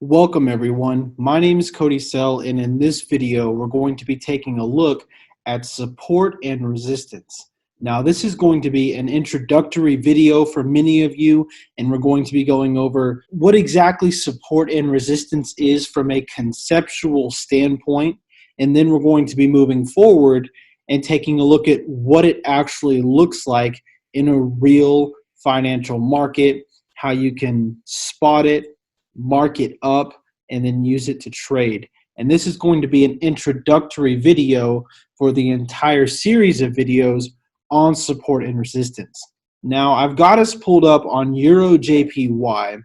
Welcome everyone, my name is Cody Sell, and in this video we're going to be taking a look at support and resistance. Now this is going to be an introductory video for many of you, and we're going to be going over what exactly support and resistance is from a conceptual standpoint, and then we're going to be moving forward and taking a look at what it actually looks like in a real financial market, how you can spot it, mark it up, and then use it to trade. And this is going to be an introductory video for the entire series of videos on support and resistance. Now I've got us pulled up on EuroJPY,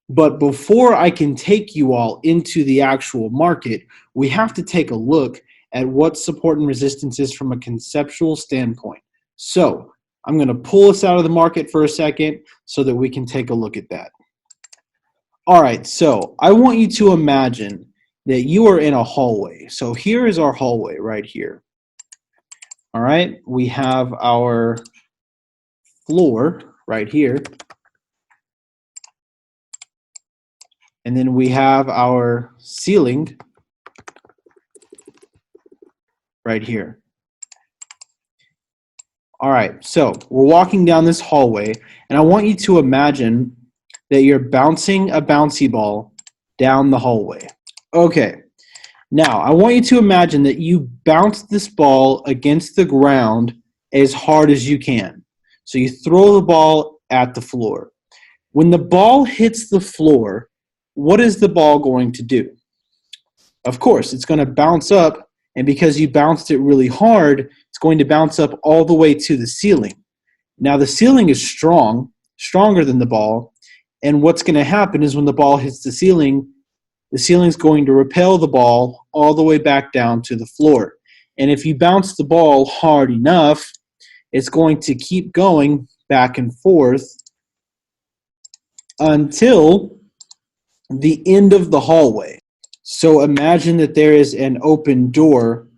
but before I can take you all into the actual market, we have to take a look at what support and resistance is from a conceptual standpoint. So I'm going to pull us out of the market for a second so that we can take a look at that. All right, so I want you to imagine that you are in a hallway. So here is our hallway right here. All right, we have our floor right here. And then we have our ceiling right here. All right, so we're walking down this hallway, and I want you to imagine that you're bouncing a bouncy ball down the hallway. Okay, now I want you to imagine that you bounce this ball against the ground as hard as you can. So you throw the ball at the floor. When the ball hits the floor, what is the ball going to do? Of course, it's going to bounce up, and because you bounced it really hard, it's going to bounce up all the way to the ceiling. Now the ceiling is stronger than the ball, and what's going to happen is when the ball hits the ceiling is going to repel the ball all the way back down to the floor. And if you bounce the ball hard enough, it's going to keep going back and forth until the end of the hallway. So imagine that there is an open door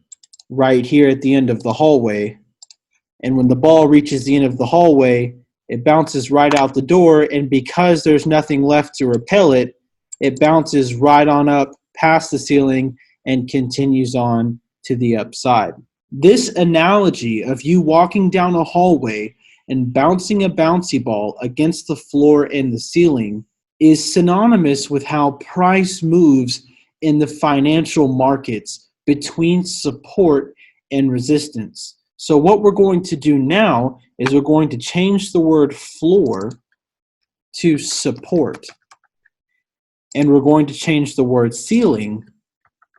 right here at the end of the hallway, and when the ball reaches the end of the hallway, it bounces right out the door, and because there's nothing left to repel it, it bounces right on up past the ceiling and continues on to the upside. This analogy of you walking down a hallway and bouncing a bouncy ball against the floor and the ceiling is synonymous with how price moves in the financial markets between support and resistance. So what we're going to do now is we're going to change the word floor to support. And we're going to change the word ceiling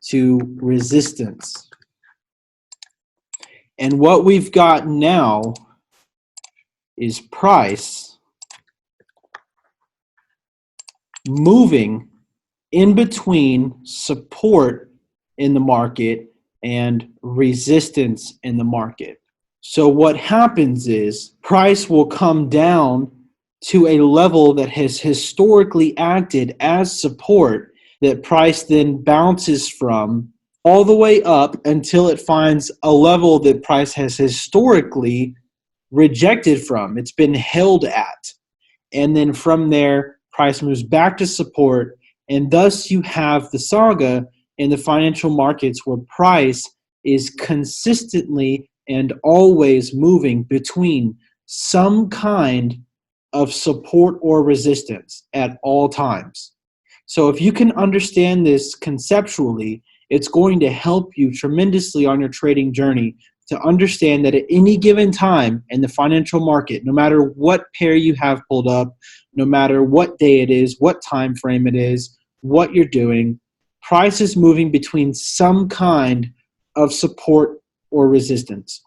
to resistance. And what we've got now is price moving in between support in the market and resistance in the market. So what happens is price will come down to a level that has historically acted as support, that price then bounces from all the way up until it finds a level that price has historically rejected from. It's been held at. And then from there, price moves back to support, and thus you have the saga in the financial markets where price is consistently and always moving between some kind of support or resistance at all times. So if you can understand this conceptually, it's going to help you tremendously on your trading journey to understand that at any given time in the financial market, no matter what pair you have pulled up, no matter what day it is, what time frame it is, what you're doing, price is moving between some kind of support or resistance.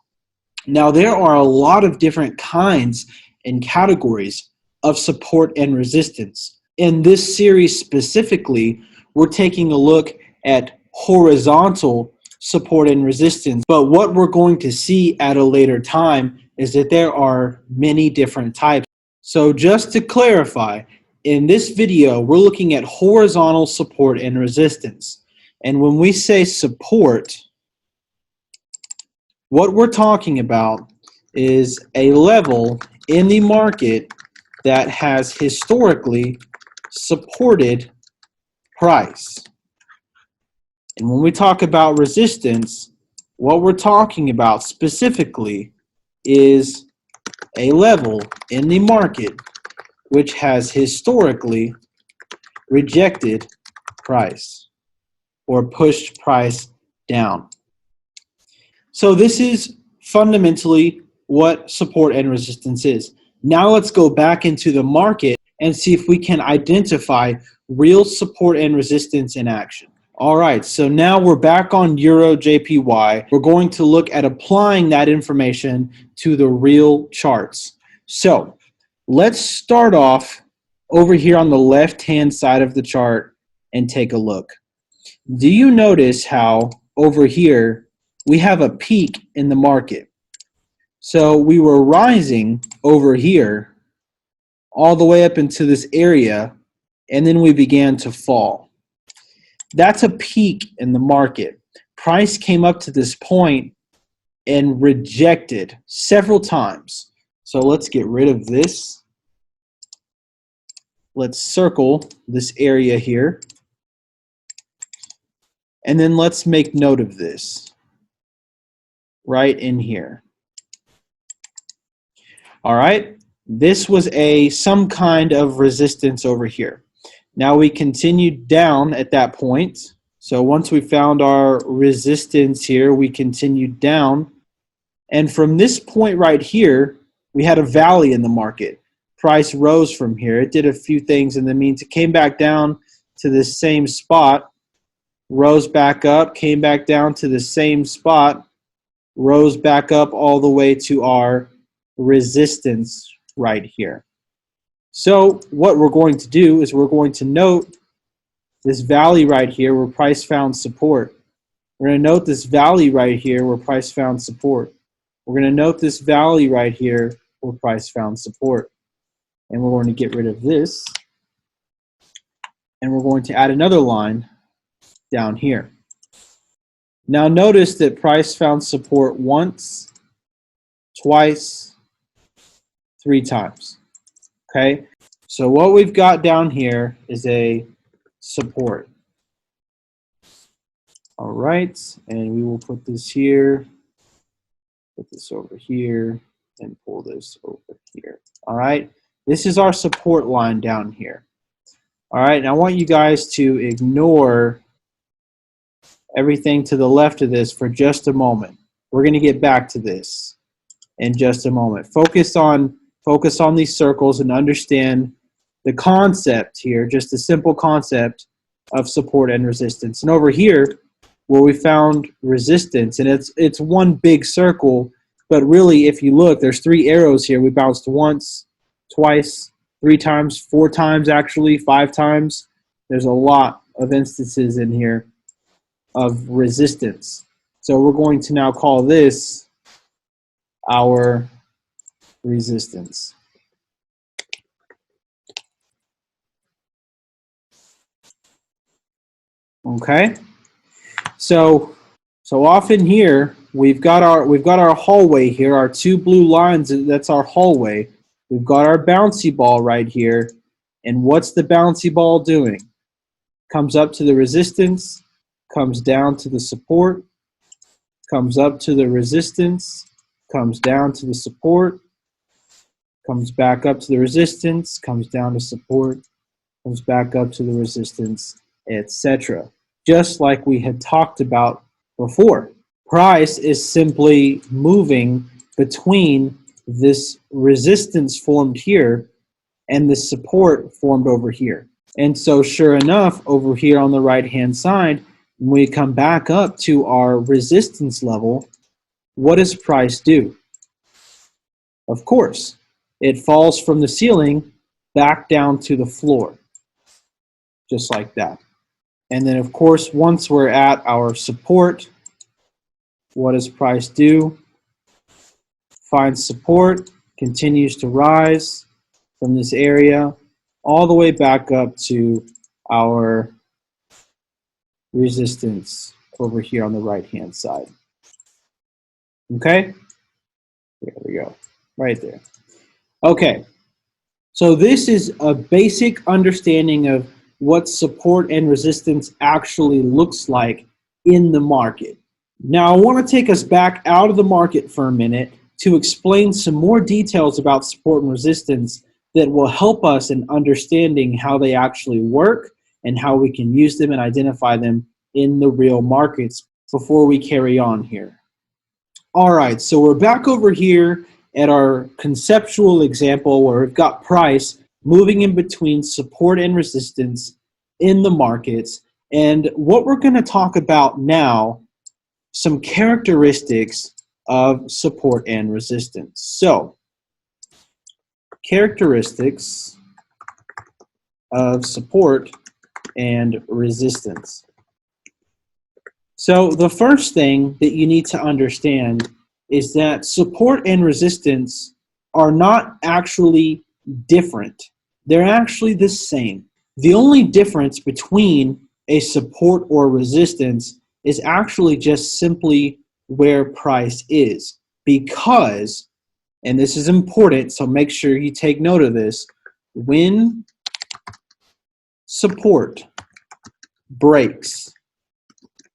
Now, there are a lot of different kinds and categories of support and resistance. In this series specifically, we're taking a look at horizontal support and resistance. But what we're going to see at a later time is that there are many different types. So just to clarify, in this video, we're looking at horizontal support and resistance. And when we say support, what we're talking about is a level in the market that has historically supported price. And when we talk about resistance, what we're talking about specifically is a level in the market which has historically rejected price or pushed price down. So this is fundamentally what support and resistance is. Now let's go back into the market and see if we can identify real support and resistance in action. All right, so now we're back on Euro JPY. We're going to look at applying that information to the real charts. So let's start off over here on the left-hand side of the chart and take a look. Do you notice how over here we have a peak in the market? So we were rising over here all the way up into this area, and then we began to fall. That's a peak in the market. Price came up to this point and rejected several times. So let's get rid of this. Let's circle this area here. And then let's make note of this right in here. All right, this was some kind of resistance over here. Now we continued down at that point. So once we found our resistance here, we continued down. And from this point right here, we had a valley in the market. Price rose from here. It did a few things in the means. It came back down to this same spot, rose back up, came back down to the same spot, rose back up all the way to our resistance right here. So what we're going to do is we're going to note this valley right here where price found support. We're going to note this valley right here where price found support. We're going to note this valley right here where price found support. And we're going to get rid of this. And we're going to add another line down here. Now notice that price found support once, twice, 3 times. Okay, so what we've got down here is a support. All right, and we will put this here, put this over here, and pull this over here. All right, this is our support line down here. All right, and I want you guys to ignore everything to the left of this for just a moment. We're going to get back to this in just a moment. Focus on these circles and understand the concept here, just the simple concept of support and resistance. And over here, where we found resistance, and it's one big circle, but really, if you look, there's 3 arrows here. We bounced once, twice, 3 times, 4 times actually, 5 times. There's a lot of instances in here of resistance. So we're going to now call this our resistance. Okay, so often here we've got our hallway here, our 2 blue lines. That's our hallway. We've got our bouncy ball right here, and what's the bouncy ball doing? Comes up to the resistance, comes down to the support, comes up to the resistance, comes down to the support, comes back up to the resistance, comes down to support, comes back up to the resistance, etc. Just like we had talked about before. Price is simply moving between this resistance formed here and the support formed over here. And so sure enough, over here on the right-hand side, when we come back up to our resistance level, what does price do? Of course, it falls from the ceiling back down to the floor, just like that. And then, of course, once we're at our support, what does price do? Finds support, continues to rise from this area all the way back up to our resistance over here on the right-hand side. Okay? There we go. Right there. Okay. So this is a basic understanding of what support and resistance actually looks like in the market. Now, I want to take us back out of the market for a minute to explain some more details about support and resistance that will help us in understanding how they actually work and how we can use them and identify them in the real markets before we carry on here. All right, so we're back over here at our conceptual example where we've got price moving in between support and resistance in the markets. And what we're going to talk about now, some characteristics of support and resistance. So, characteristics of support and resistance. So the first thing that you need to understand is that support and resistance are not actually different. They're actually the same. The only difference between a support or resistance is actually just simply where price is. Because, and this is important, so make sure you take note of this, when support breaks,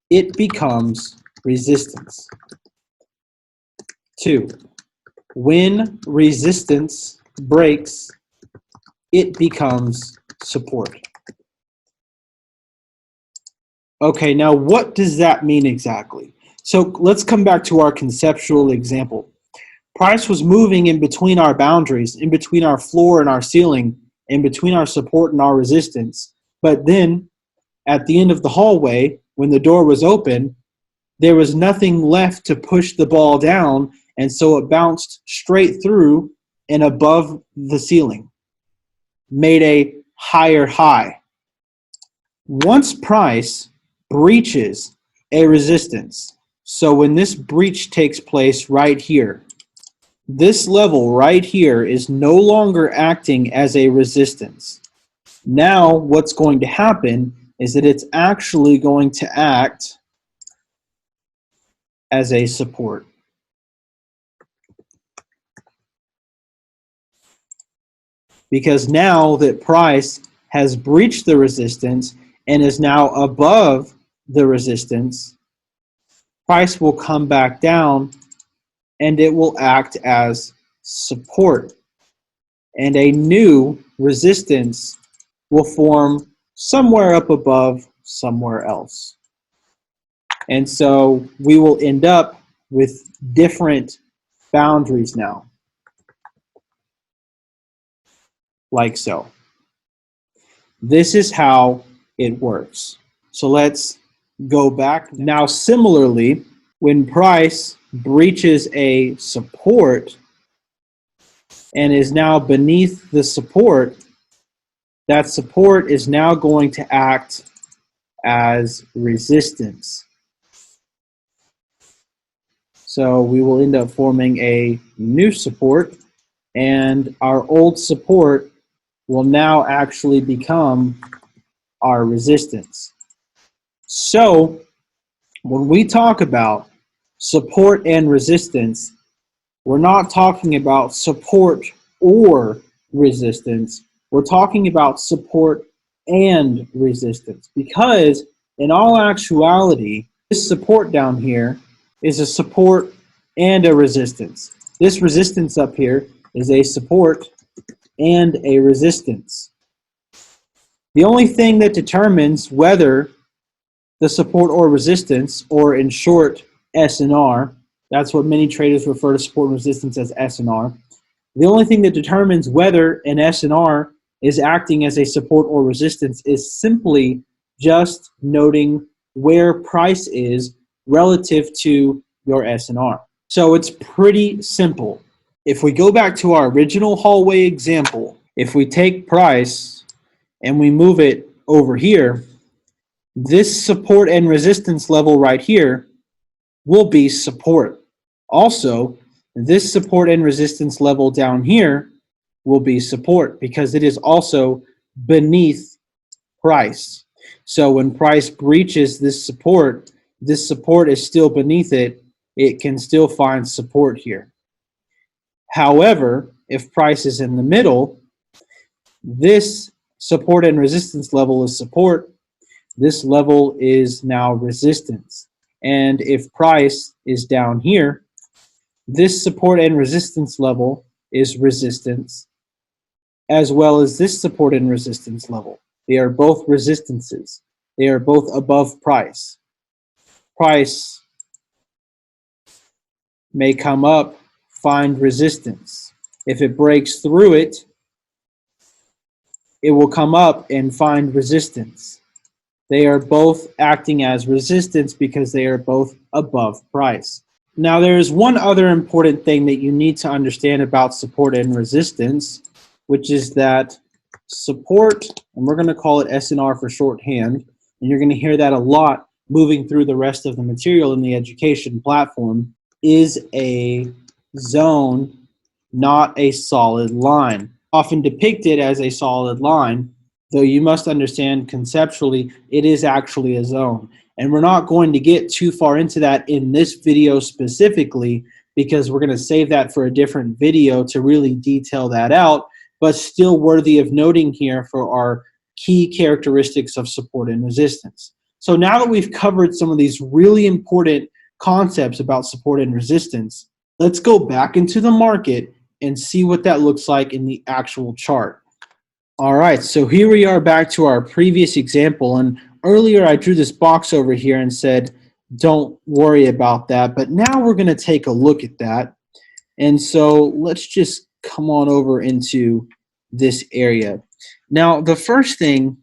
it becomes resistance. 2, when resistance breaks, it becomes support. Okay, now what does that mean exactly? So let's come back to our conceptual example. Price was moving in between our boundaries, in between our floor and our ceiling, in between our support and our resistance. But then at the end of the hallway, when the door was open, there was nothing left to push the ball down, and so it bounced straight through and above the ceiling, made a higher high. Once price breaches a resistance, so when this breach takes place right here, this level right here is no longer acting as a resistance. Now what's going to happen is that it's actually going to act as a support. Because now that price has breached the resistance and is now above the resistance, price will come back down and it will act as support. And a new resistance will form somewhere up above somewhere else. And so we will end up with different boundaries now, like so. This is how it works. So let's go back. Now similarly, when price breaches a support and is now beneath the support, that support is now going to act as resistance. So we will end up forming a new support, and our old support will now actually become our resistance. So when we talk about support and resistance, we're not talking about support or resistance. We're talking about support and resistance, because in all actuality, this support down here is a support and a resistance. This resistance up here is a support and a resistance. The only thing that determines whether the support or resistance, or in short, S&R, that's what many traders refer to support and resistance as S&R. The only thing that determines whether an S&R is acting as a support or resistance is simply just noting where price is relative to your S&R. So it's pretty simple. If we go back to our original hallway example, if we take price and we move it over here, this support and resistance level right here will be support. Also, this support and resistance level down here will be support because it is also beneath price. So when price breaches this support is still beneath it. It can still find support here. However, if price is in the middle, this support and resistance level is support. This level is now resistance. And if price is down here, this support and resistance level is resistance, as well as this support and resistance level. They are both resistances. They are both above price. Price may come up, find resistance. If it breaks through it, it will come up and find resistance. They are both acting as resistance because they are both above price. Now, there is one other important thing that you need to understand about support and resistance, which is that support, and we're going to call it SNR for shorthand, and you're going to hear that a lot moving through the rest of the material in the education platform, is a zone, not a solid line. Often depicted as a solid line, though you must understand conceptually, it is actually a zone. And we're not going to get too far into that in this video specifically, because we're going to save that for a different video to really detail that out, but still worthy of noting here for our key characteristics of support and resistance. So now that we've covered some of these really important concepts about support and resistance, let's go back into the market and see what that looks like in the actual chart. All right, so here we are back to our previous example, and earlier I drew this box over here and said, don't worry about that, but now we're gonna take a look at that. And so let's just come on over into this area. Now, the first thing,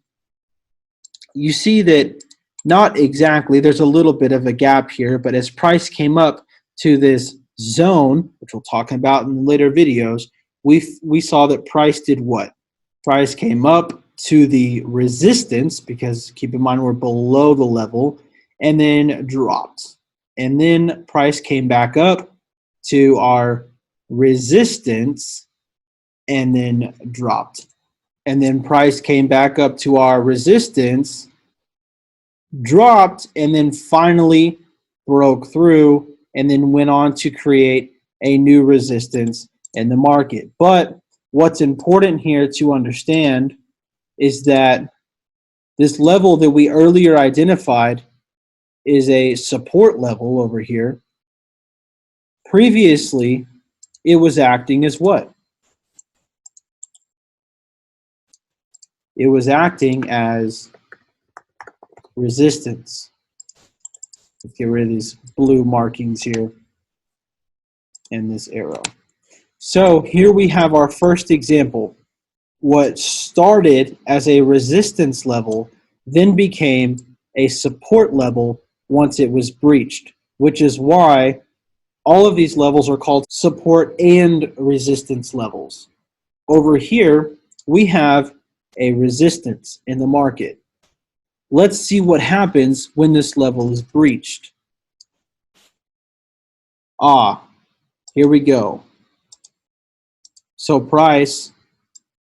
you see that not exactly, there's a little bit of a gap here, but as price came up to this zone, which we'll talk about in later videos, we saw that price did what? Price came up to the resistance, because keep in mind we're below the level, and then dropped. And then price came back up to our resistance and then dropped. And then price came back up to our resistance, dropped, and then finally broke through and then went on to create a new resistance in the market. But what's important here to understand is that this level that we earlier identified is a support level over here. Previously, it was acting as what? It was acting as resistance. Let's get rid of these blue markings here and this arrow. So here we have our first example. What started as a resistance level then became a support level once it was breached, which is why all of these levels are called support and resistance levels. Over here, we have a resistance in the market. Let's see what happens when this level is breached. Here we go. So price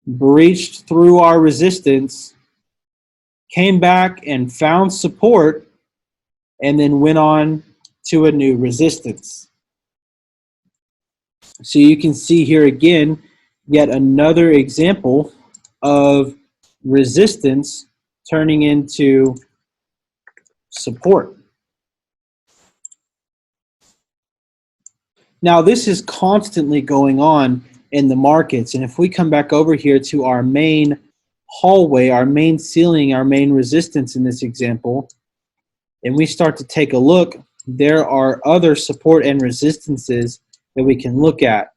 breached through our resistance, came back and found support, and then went on to a new resistance. So you can see here again, yet another example of resistance turning into support. Now this is constantly going on in the markets, and if we come back over here to our main hallway, our main ceiling, our main resistance in this example, and we start to take a look, there are other support and resistances that we can look at.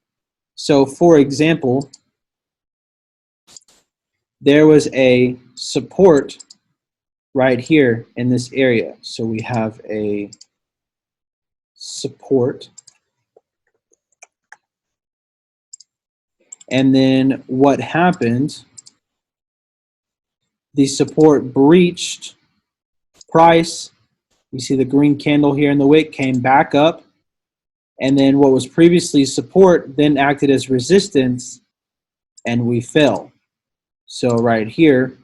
So for example, there was a support right here in this area. So we have a support. And then what happened, the support breached, price, you see the green candle here in the wick, came back up, and then what was previously support then acted as resistance, and we fell. So right here,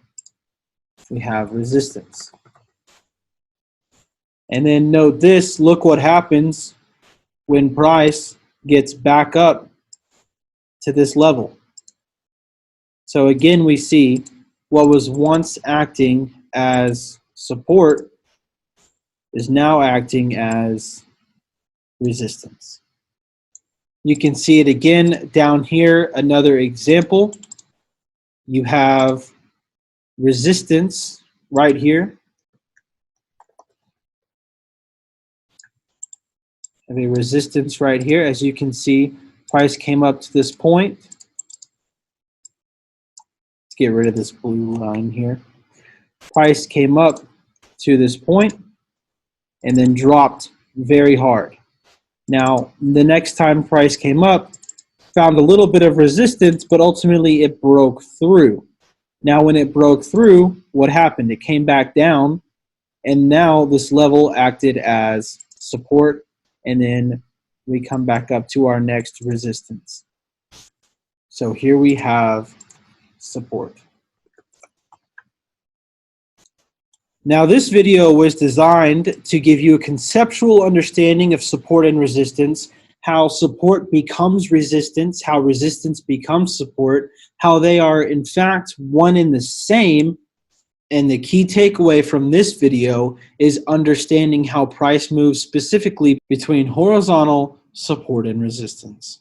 we have resistance. And then note this, look what happens when price gets back up to this level. So again, we see what was once acting as support is now acting as resistance. You can see it again down here, another example. You have resistance right here. I have a resistance right here. As you can see, price came up to this point. Let's get rid of this blue line here. Price came up to this point and then dropped very hard. Now, the next time price came up, found a little bit of resistance, but ultimately it broke through. Now, when it broke through, what happened? It came back down, and now this level acted as support, and then we come back up to our next resistance. So here we have support. Now, this video was designed to give you a conceptual understanding of support and resistance, how support becomes resistance, how resistance becomes support, how they are in fact one and the same. And the key takeaway from this video is understanding how price moves specifically between horizontal support and resistance.